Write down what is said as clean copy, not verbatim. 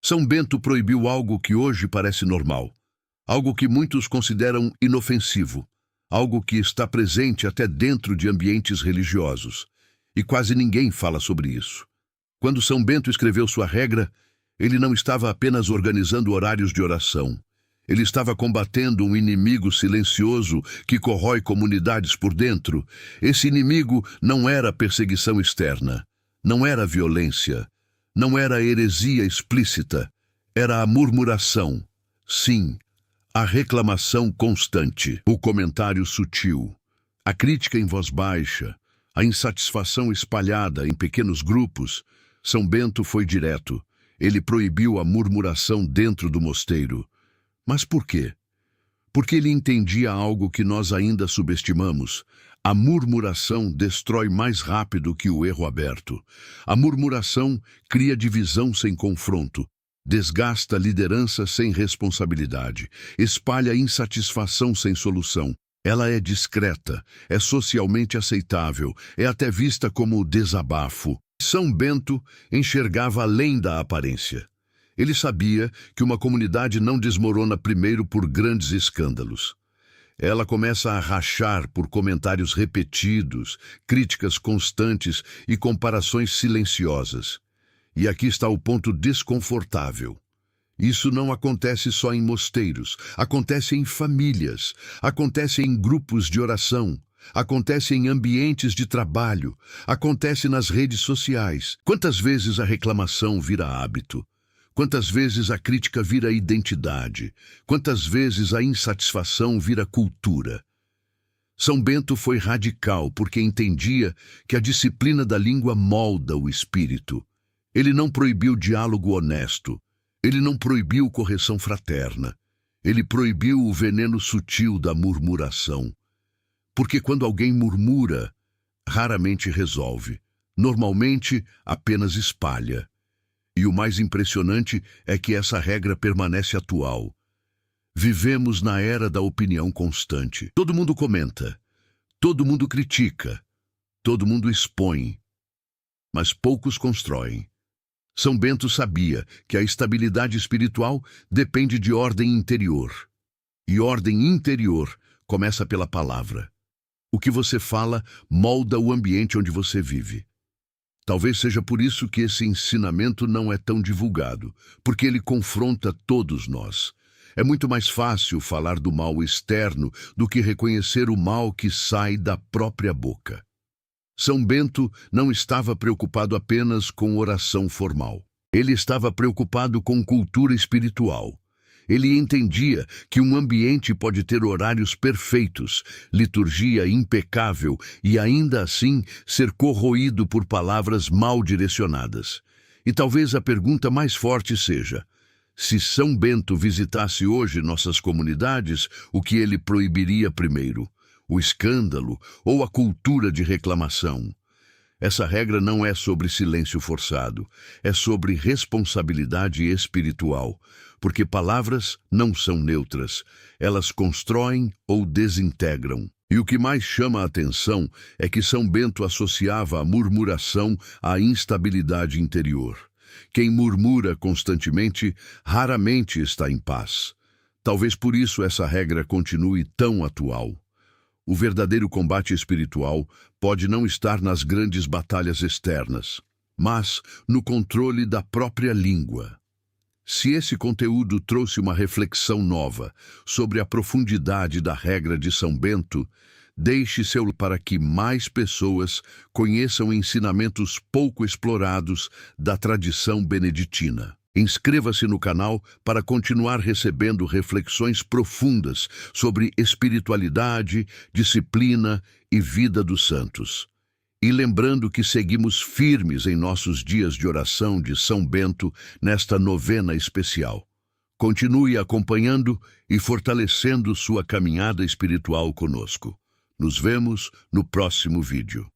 São Bento proibiu algo que hoje parece normal, algo que muitos consideram inofensivo, algo que está presente até dentro de ambientes religiosos, e quase ninguém fala sobre isso. Quando São Bento escreveu sua regra, ele não estava apenas organizando horários de oração. Ele estava combatendo um inimigo silencioso que corrói comunidades por dentro. Esse inimigo não era perseguição externa, não era violência, não era heresia explícita, era a murmuração. Sim, a reclamação constante, o comentário sutil, a crítica em voz baixa, a insatisfação espalhada em pequenos grupos. São Bento foi direto. Ele proibiu a murmuração dentro do mosteiro. Mas por quê? Porque ele entendia algo que nós ainda subestimamos. A murmuração destrói mais rápido que o erro aberto. A murmuração cria divisão sem confronto, desgasta liderança sem responsabilidade, espalha insatisfação sem solução. Ela é discreta, é socialmente aceitável, é até vista como desabafo. São Bento enxergava além da aparência. Ele sabia que uma comunidade não desmorona primeiro por grandes escândalos. Ela começa a rachar por comentários repetidos, críticas constantes e comparações silenciosas. E aqui está o ponto desconfortável. Isso não acontece só em mosteiros, acontece em famílias, acontece em grupos de oração, acontece em ambientes de trabalho, acontece nas redes sociais. Quantas vezes a reclamação vira hábito? Quantas vezes a crítica vira identidade? Quantas vezes a insatisfação vira cultura? São Bento foi radical porque entendia que a disciplina da língua molda o espírito. Ele não proibiu diálogo honesto. Ele não proibiu correção fraterna. Ele proibiu o veneno sutil da murmuração. Porque quando alguém murmura, raramente resolve. Normalmente, apenas espalha. E o mais impressionante é que essa regra permanece atual. Vivemos na era da opinião constante. Todo mundo comenta, todo mundo critica, todo mundo expõe, mas poucos constroem. São Bento sabia que a estabilidade espiritual depende de ordem interior. E ordem interior começa pela palavra. O que você fala molda o ambiente onde você vive. Talvez seja por isso que esse ensinamento não é tão divulgado, porque ele confronta todos nós. É muito mais fácil falar do mal externo do que reconhecer o mal que sai da própria boca. São Bento não estava preocupado apenas com oração formal. Ele estava preocupado com cultura espiritual. Ele entendia que um ambiente pode ter horários perfeitos, liturgia impecável e ainda assim ser corroído por palavras mal direcionadas. E talvez a pergunta mais forte seja: se São Bento visitasse hoje nossas comunidades, o que ele proibiria primeiro? O escândalo ou a cultura de reclamação? Essa regra não é sobre silêncio forçado, é sobre responsabilidade espiritual, porque palavras não são neutras, elas constroem ou desintegram. E o que mais chama a atenção é que São Bento associava a murmuração à instabilidade interior. Quem murmura constantemente raramente está em paz. Talvez por isso essa regra continue tão atual. O verdadeiro combate espiritual pode não estar nas grandes batalhas externas, mas no controle da própria língua. Se esse conteúdo trouxe uma reflexão nova sobre a profundidade da regra de São Bento, deixe seu para que mais pessoas conheçam ensinamentos pouco explorados da tradição beneditina. Inscreva-se no canal para continuar recebendo reflexões profundas sobre espiritualidade, disciplina e vida dos santos. E lembrando que seguimos firmes em nossos dias de oração de São Bento nesta novena especial. Continue acompanhando e fortalecendo sua caminhada espiritual conosco. Nos vemos no próximo vídeo.